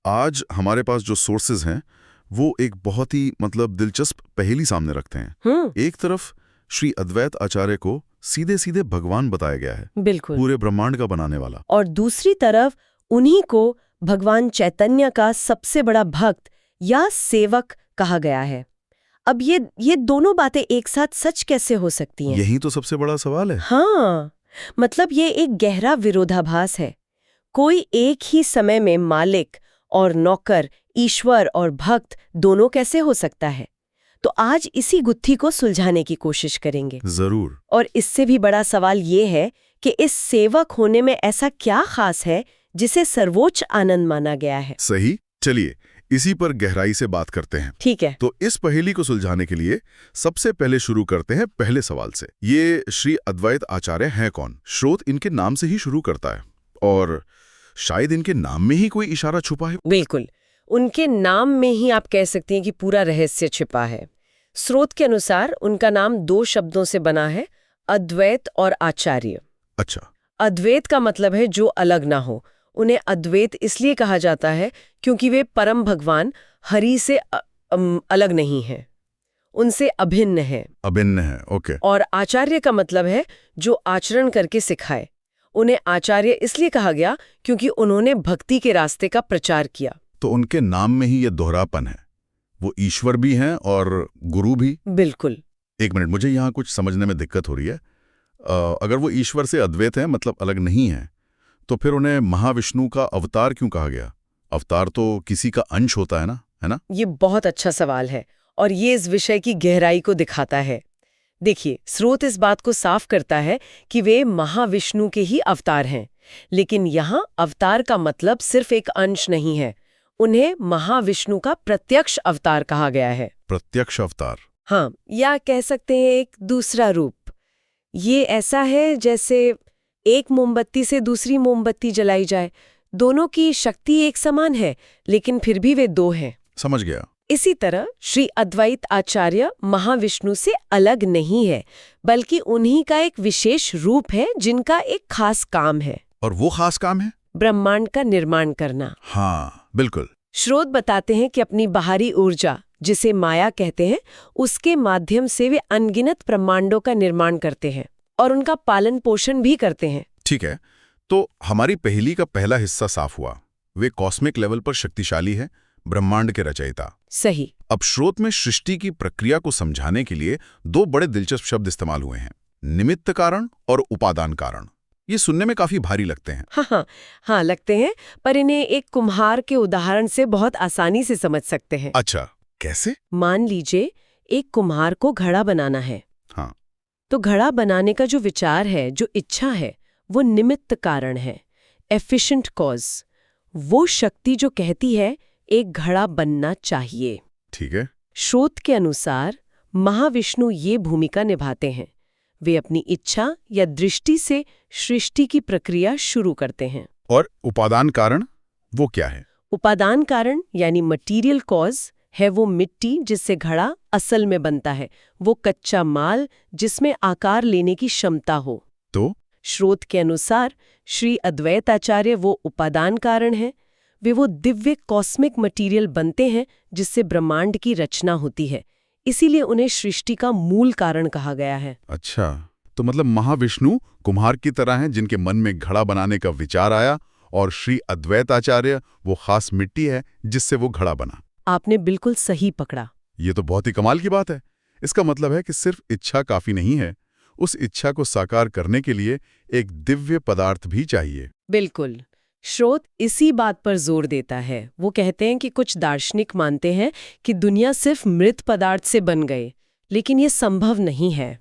आज हमारे पास जो सोर्सेज हैं वो एक बहुत ही दिलचस्प पहेली सामने रखते हैं। एक तरफ श्री अद्वैत आचार्य को सीधे सीधे भगवान बताया गया है, बिल्कुल, पूरे ब्रह्मांड का बनाने वाला। और दूसरी तरफ उन्हीं को भगवान चैतन्य का सबसे बड़ा भक्त या सेवक कहा गया है। अब ये दोनों बातें एक साथ सच कैसे हो सकती हैं? यही तो सबसे बड़ा सवाल है। हाँ, मतलब ये एक गहरा विरोधाभास है। कोई एक ही समय में मालिक और नौकर, ईश्वर और भक्त दोनों कैसे हो सकता है? तो आज इसी गुत्थी को सुलझाने की कोशिश करेंगे। जरूर। और इससे भी बड़ा सवाल ये है कि इस सेवक होने में ऐसा क्या खास है जिसे सर्वोच्च आनंद माना गया है। सही, चलिए इसी पर गहराई से बात करते हैं। ठीक है। तो इस पहेली को सुलझाने के लिए सबसे पहले शुरू करते हैं पहले सवाल से। ये श्री अद्वैत आचार्य हैं कौन? स्रोत इनके नाम से ही शुरू करता है और शायद इनके नाम में ही कोई इशारा छुपा है। बिल्कुल, उनके नाम में ही आप कह सकते हैं कि पूरा रहस्य छिपा है। स्रोत के अनुसार उनका नाम 2 शब्दों से बना है, अद्वैत और आचार्य। अच्छा। अद्वैत का मतलब है जो अलग ना हो। उन्हें अद्वैत इसलिए कहा जाता है क्योंकि वे परम भगवान हरि से अलग नहीं हैं, उनसे अभिन्न है। अभिन्न है, ओके। और आचार्य का मतलब है जो आचरण करके सिखाए। उन्हें आचार्य इसलिए कहा गया क्योंकि उन्होंने भक्ति के रास्ते का प्रचार किया। तो उनके नाम में ही ये दोहरापन है, वो ईश्वर भी हैं और गुरु भी। बिल्कुल। एक मिनट, मुझे यहाँ कुछ समझने में दिक्कत हो रही है। अगर वो ईश्वर से अद्वैत हैं, मतलब अलग नहीं है, तो फिर उन्हें महाविष्णु का अवतार क्यों कहा गया? अवतार तो किसी का अंश होता है ना? ये बहुत अच्छा सवाल है और ये इस विषय की गहराई को दिखाता है। देखिए, स्रोत इस बात को साफ करता है कि वे महाविष्णु के ही अवतार हैं, लेकिन यहाँ अवतार का मतलब सिर्फ एक अंश नहीं है। उन्हें महाविष्णु का प्रत्यक्ष अवतार कहा गया है। प्रत्यक्ष अवतार? हाँ, या कह सकते हैं एक दूसरा रूप। ये ऐसा है जैसे एक मोमबत्ती से दूसरी मोमबत्ती जलाई जाए। दोनों की शक्ति एक समान है, लेकिन फिर भी वे 2 हैं। समझ गया। इसी तरह श्री अद्वैत आचार्य महाविष्णु से अलग नहीं है, बल्कि उन्हीं का एक विशेष रूप है जिनका एक खास काम है। और वो खास काम है? ब्रह्मांड का निर्माण करना। हाँ, बिल्कुल। स्रोत बताते हैं कि अपनी बाहरी ऊर्जा, जिसे माया कहते हैं, उसके माध्यम से वे अनगिनत ब्रह्मांडों का निर्माण करते हैं और उनका पालन पोषण भी करते हैं। ठीक है, तो हमारी पहेली का पहला हिस्सा साफ हुआ। वे कॉस्मिक लेवल पर शक्तिशाली है, ब्रह्मांड के रचयिता। सही। अब स्रोत में सृष्टि की प्रक्रिया को समझाने के लिए 2 बड़े दिलचस्प शब्द इस्तेमाल हुए हैं, निमित्त कारण और उपादान कारण। ये सुनने में काफी भारी लगते हैं। हाँ, लगते हैं, पर इन्हें एक कुम्हार के उदाहरण से बहुत आसानी से समझ सकते हैं। अच्छा, कैसे? मान लीजिए एक कुम्हार को घड़ा बनाना है। हाँ। तो घड़ा बनाने का जो विचार है, जो इच्छा है, वो निमित्त कारण है, एफिशिएंट कॉज। वो शक्ति जो कहती है एक घड़ा बनना चाहिए। ठीक है। स्रोत के अनुसार महाविष्णु ये भूमिका निभाते हैं। वे अपनी इच्छा या दृष्टि से सृष्टि की प्रक्रिया शुरू करते हैं। और उपादान कारण वो क्या है? उपादान कारण यानी मटीरियल कॉज है वो मिट्टी जिससे घड़ा असल में बनता है, वो कच्चा माल जिसमें आकार लेने की क्षमता हो। तो स्रोत के अनुसार श्री अद्वैत आचार्य वो उपादान कारण है। वे वो दिव्य कॉस्मिक मटेरियल बनते हैं जिससे ब्रह्मांड की रचना होती है। इसीलिए उन्हें सृष्टि का मूल कारण कहा गया है। अच्छा, तो मतलब महाविष्णु कुम्हार की तरह हैं जिनके मन में घड़ा बनाने का विचार आया, और श्री अद्वैत आचार्य वो खास मिट्टी है जिससे वो घड़ा बना। आपने बिल्कुल सही पकड़ा। ये तो बहुत ही कमाल की बात है। इसका मतलब है कि सिर्फ इच्छा काफी नहीं है, उस इच्छा को साकार करने के लिए एक दिव्य पदार्थ भी चाहिए। बिल्कुल। स्रोत इसी बात पर जोर देता है। वो कहते हैं कि कुछ दार्शनिक मानते हैं कि दुनिया सिर्फ मृत पदार्थ से बन गए, लेकिन ये संभव नहीं है।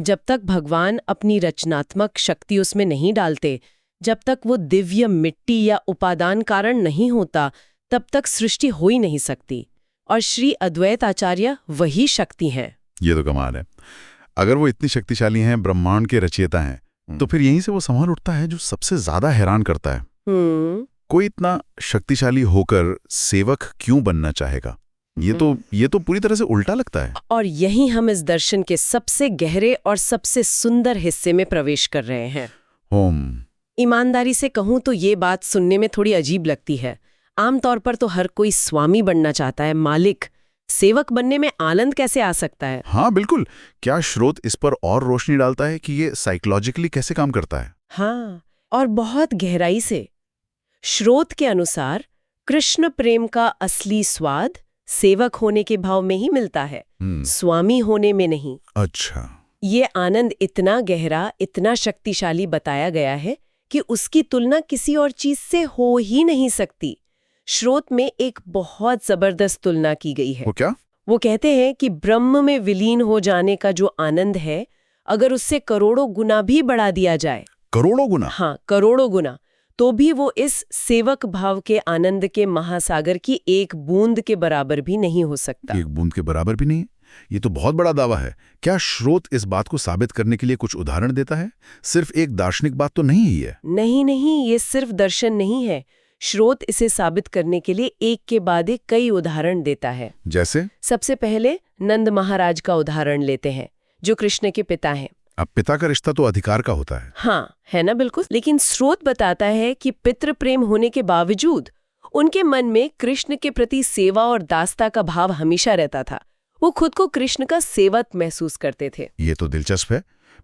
जब तक भगवान अपनी रचनात्मक शक्ति उसमें नहीं डालते, जब तक वो दिव्य मिट्टी या उपादान कारण नहीं होता, तब तक सृष्टि हो ही नहीं सकती। और श्री अद्वैत आचार्य वही शक्ति हैं। ये तो कमाल है। अगर वो इतनी शक्तिशाली हैं, ब्रह्मांड के रचयिता हैं, तो फिर यहीं से वो सवाल उठता है जो सबसे ज्यादा हैरान करता है। कोई इतना शक्तिशाली होकर सेवक क्यों बनना चाहेगा? ये तो पूरी तरह से उल्टा लगता है। और यही हम इस दर्शन के सबसे गहरे और सबसे सुंदर हिस्से में प्रवेश कर रहे हैं। ईमानदारी से कहूं तो ये बात सुनने में थोड़ी अजीब लगती है। आमतौर पर तो हर कोई स्वामी बनना चाहता है, मालिक। सेवक बनने में आनंद कैसे आ सकता है? हाँ बिल्कुल। क्या स्रोत इस पर और रोशनी डालता है कि ये साइकोलॉजिकली कैसे काम करता है? हाँ, और बहुत गहराई से। स्रोत के अनुसार कृष्ण प्रेम का असली स्वाद सेवक होने के भाव में ही मिलता है, स्वामी होने में नहीं। अच्छा। ये आनंद इतना गहरा, इतना शक्तिशाली बताया गया है कि उसकी तुलना किसी और चीज से हो ही नहीं सकती। स्रोत में एक बहुत जबरदस्त तुलना की गई है। वो क्या? वो कहते हैं कि ब्रह्म में विलीन हो जाने का जो आनंद है, अगर उससे करोड़ों गुना भी बढ़ा दिया जाए। करोड़ों गुना? हाँ, करोड़ों गुना, तो भी वो इस सेवक भाव के आनंद के महासागर की एक बूंद के बराबर भी नहीं हो सकता। एक बूंद के बराबर भी नहीं? ये तो बहुत बड़ा दावा है। क्या स्रोत इस बात को साबित करने के लिए कुछ उदाहरण देता है? सिर्फ एक दार्शनिक बात तो नहीं ही है। नहीं, ये सिर्फ दर्शन नहीं है। स्रोत इसे साबित करने के लिए एक के बाद एक कई उदाहरण देता है। जैसे? सबसे पहले नंद महाराज का उदाहरण लेते हैं, जो कृष्ण के पिता हैं। अब पिता का रिश्ता तो अधिकार का होता है। हाँ, है ना, बिल्कुल। लेकिन स्रोत बताता है कि पितृ प्रेम होने के बावजूद उनके मन में कृष्ण के प्रति सेवा और दासता का भाव हमेशा रहता था। वो खुद को कृष्ण का सेवक महसूस करते थे। ये तो दिलचस्प है।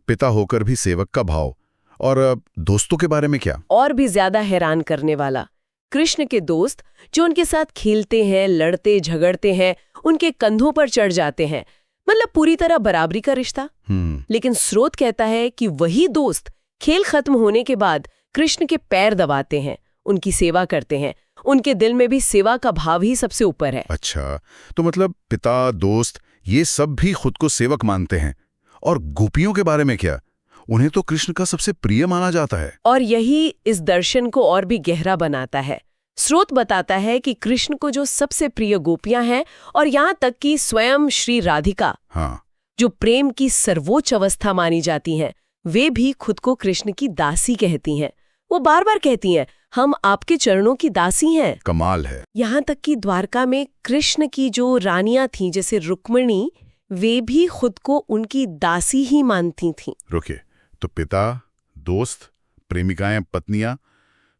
पिता होकर भी सेवक का भाव। और दोस्तों के बारे में क्या? और भी ज्यादा हैरान करने वाला, कृष्ण के दोस्त जो उनके साथ खेलते हैं, लड़ते झगड़ते हैं, उनके कंधों पर चढ़ जाते हैं, मतलब पूरी तरह बराबरी का रिश्ता। लेकिन स्रोत कहता है कि वही दोस्त खेल खत्म होने के बाद कृष्ण के पैर दबाते हैं, उनकी सेवा करते हैं। उनके दिल में भी सेवा का भाव ही सबसे ऊपर है। अच्छा, तो मतलब पिता, दोस्त, ये सब भी खुद को सेवक मानते हैं। और गोपियों के बारे में क्या? उन्हें तो कृष्ण का सबसे प्रिय माना जाता है। और यही इस दर्शन को और भी गहरा बनाता है। स्रोत बताता है कि कृष्ण को जो सबसे प्रिय गोपियां हैं, और यहाँ तक कि स्वयं श्री राधिका, हाँ, जो प्रेम की सर्वोच्च अवस्था मानी जाती हैं, वे भी खुद को कृष्ण की दासी कहती हैं। वो बार बार कहती हैं, हम आपके चरणों की दासी हैं। कमाल है। यहाँ तक कि द्वारका में कृष्ण की जो रानियां थीं, जैसे रुक्मिणी, वे भी खुद को उनकी दासी ही मानती थीं। रुकिए, तो पिता, दोस्त, प्रेमिकाएं, पत्नियां,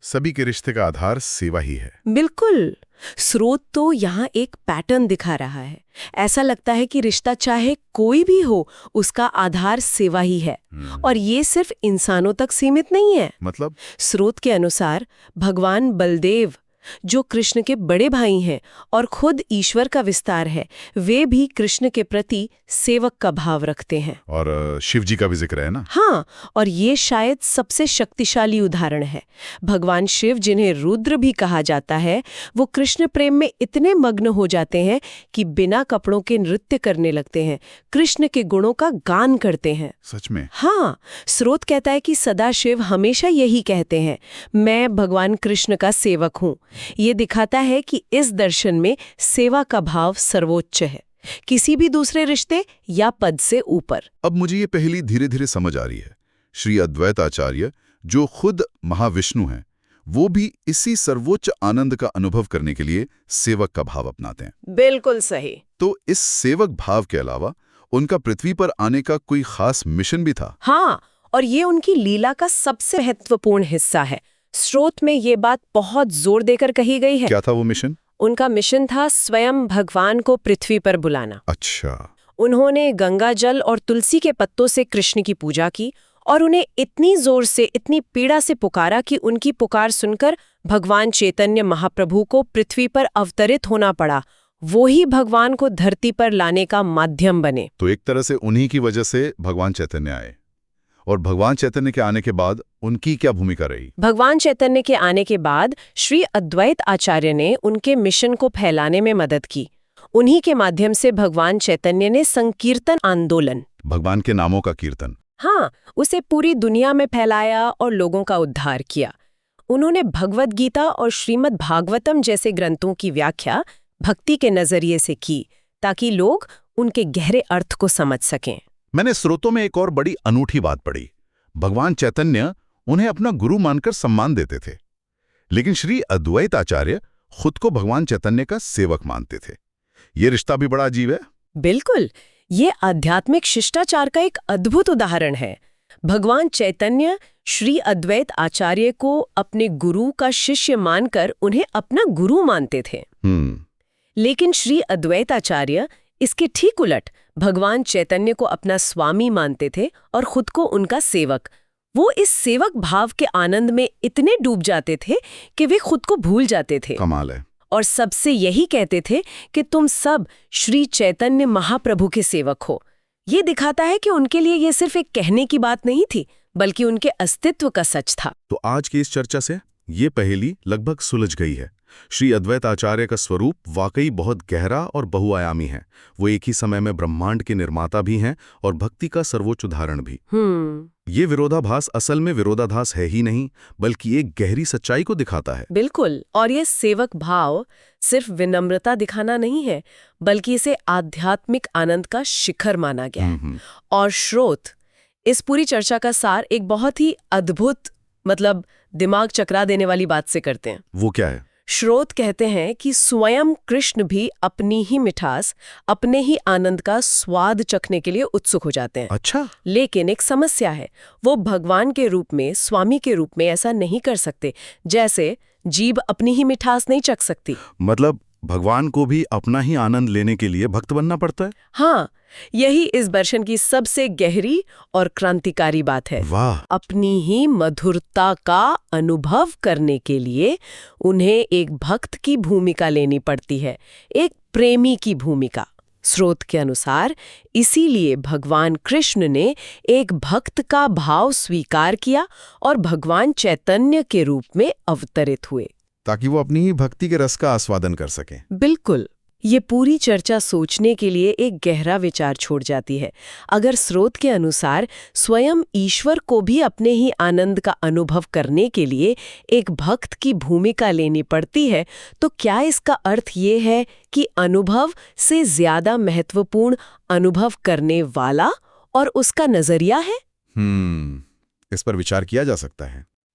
सभी के रिश्ते का आधार सेवा ही है। बिल्कुल। स्रोत तो यहाँ एक पैटर्न दिखा रहा है। ऐसा लगता है कि रिश्ता चाहे कोई भी हो, उसका आधार सेवा ही है। और ये सिर्फ इंसानों तक सीमित नहीं है। मतलब? स्रोत के अनुसार भगवान बलदेव, जो कृष्ण के बड़े भाई हैं और खुद ईश्वर का विस्तार है, वे भी कृष्ण के प्रति सेवक का भाव रखते हैं। और शिव जी का भी जिक्र है ना? हाँ, और ये शायद सबसे शक्तिशाली उदाहरण है। भगवान शिव, जिन्हें रुद्र भी कहा जाता है, वो कृष्ण प्रेम में इतने मग्न हो जाते हैं कि बिना कपड़ों के नृत्य करने लगते हैं, कृष्ण के गुणों का गान करते हैं। सच में? हाँ, स्रोत कहता है कि सदाशिव हमेशा यही कहते हैं, मैं भगवान कृष्ण का सेवक हूँ। ये दिखाता है कि इस दर्शन में सेवा का भाव सर्वोच्च है, किसी भी दूसरे रिश्ते या पद से ऊपर। अब मुझे ये पहली धीरे धीरे समझ आ रही है। श्री अद्वैत आचार्य, जो खुद महाविष्णु हैं, वो भी इसी सर्वोच्च आनंद का अनुभव करने के लिए सेवक का भाव अपनाते हैं। बिल्कुल सही। तो इस सेवक भाव के अलावा उनका पृथ्वी पर आने का कोई खास मिशन भी था? हाँ, और ये उनकी लीला का सबसे महत्वपूर्ण हिस्सा है। स्रोत में ये बात बहुत जोर देकर कही गई है। क्या था वो मिशन? उनका मिशन था स्वयं भगवान को पृथ्वी पर बुलाना। अच्छा। उन्होंने गंगा जल और तुलसी के पत्तों से कृष्ण की पूजा की और उन्हें इतनी जोर से, इतनी पीड़ा से पुकारा कि उनकी पुकार सुनकर भगवान चैतन्य महाप्रभु को पृथ्वी पर अवतरित होना पड़ा। वो ही भगवान को धरती पर लाने का माध्यम बने। तो एक तरह से उन्हीं की वजह से भगवान चैतन्य आए। और भगवान चैतन्य के आने के बाद उनकी क्या भूमिका रही? भगवान चैतन्य के आने के बाद श्री अद्वैत आचार्य ने उनके मिशन को फैलाने में मदद की। उन्हीं के माध्यम से भगवान चैतन्य ने संकीर्तन आंदोलन, भगवान के नामों का कीर्तन, हाँ, उसे पूरी दुनिया में फैलाया और लोगों का उद्धार किया। उन्होंने भगवद गीता और श्रीमद् भागवतम जैसे ग्रंथों की व्याख्या भक्ति के नजरिए से की, ताकि लोग उनके गहरे अर्थ को समझ सकें। मैंने स्रोतों में एक और बड़ी अनूठी बात पढ़ी। भगवान चैतन्य उन्हें अपना गुरु मानकर सम्मान देते थे, लेकिन श्री अद्वैत आचार्य खुद को भगवान चैतन्य का सेवक मानते थे। ये रिश्ता भी बड़ा अजीब है। बिल्कुल, ये आध्यात्मिक शिष्टाचार का एक अद्भुत उदाहरण है। भगवान चैतन्य श्री अद्वैत आचार्य को अपने गुरु का शिष्य मानकर उन्हें अपना गुरु मानते थे। लेकिन श्री अद्वैत आचार्य इसके ठीक उलट भगवान चैतन्य को अपना स्वामी मानते थे और खुद को उनका सेवक। वो इस सेवक भाव के आनंद में इतने डूब जाते थे कि वे खुद को भूल जाते थे। कमाल है। और सबसे यही कहते थे कि तुम सब श्री चैतन्य महाप्रभु के सेवक हो। ये दिखाता है कि उनके लिए ये सिर्फ एक कहने की बात नहीं थी, बल्कि उनके अस्तित्व का सच था। तो आज की इस चर्चा से ये पहेली लगभग सुलझ गई है। श्री अद्वैत आचार्य का स्वरूप वाकई बहुत गहरा और बहुआयामी है। वो एक ही समय में ब्रह्मांड के निर्माता भी हैं और भक्ति का सर्वोच्च उदाहरण भी। ये विरोधाभास असल में विरोधाभास है ही नहीं, बल्कि एक गहरी सच्चाई को दिखाता है। बिल्कुल। और ये सेवक भाव सिर्फ विनम्रता दिखाना नहीं है, बल्कि इसे आध्यात्मिक आनंद का शिखर माना गया है। और श्रोत, इस पूरी चर्चा का सार एक बहुत ही अद्भुत, मतलब दिमाग चकरा देने वाली बात से करते हैं। वो क्या है? श्रोत कहते हैं कि स्वयं कृष्ण भी अपनी ही मिठास, अपने ही आनंद का स्वाद चखने के लिए उत्सुक हो जाते हैं। अच्छा। लेकिन एक समस्या है, वो भगवान के रूप में, स्वामी के रूप में ऐसा नहीं कर सकते। जैसे जीभ अपनी ही मिठास नहीं चख सकती। मतलब भगवान को भी अपना ही आनंद लेने के लिए भक्त बनना पड़ता है। हाँ, यही इस दर्शन की सबसे गहरी और क्रांतिकारी बात है। वाह। अपनी ही मधुरता का अनुभव करने के लिए उन्हें एक भक्त की भूमिका लेनी पड़ती है, एक प्रेमी की भूमिका। स्रोत के अनुसार इसीलिए भगवान कृष्ण ने एक भक्त का भाव स्वीकार किया और भगवान चैतन्य के रूप में अवतरित हुए, ताकि वो अपनी ही भक्ति के रस का आस्वादन कर सकें। बिल्कुल। ये पूरी चर्चा सोचने के लिए एक गहरा विचार छोड़ जाती है। अगर स्रोत के अनुसार स्वयं ईश्वर को भी अपने ही आनंद का अनुभव करने के लिए एक भक्त की भूमिका लेनी पड़ती है, तो क्या इसका अर्थ ये है कि अनुभव से ज्यादा महत्वपूर्ण अनुभव करने वाला और उसका नजरिया है? इस पर विचार किया जा सकता है।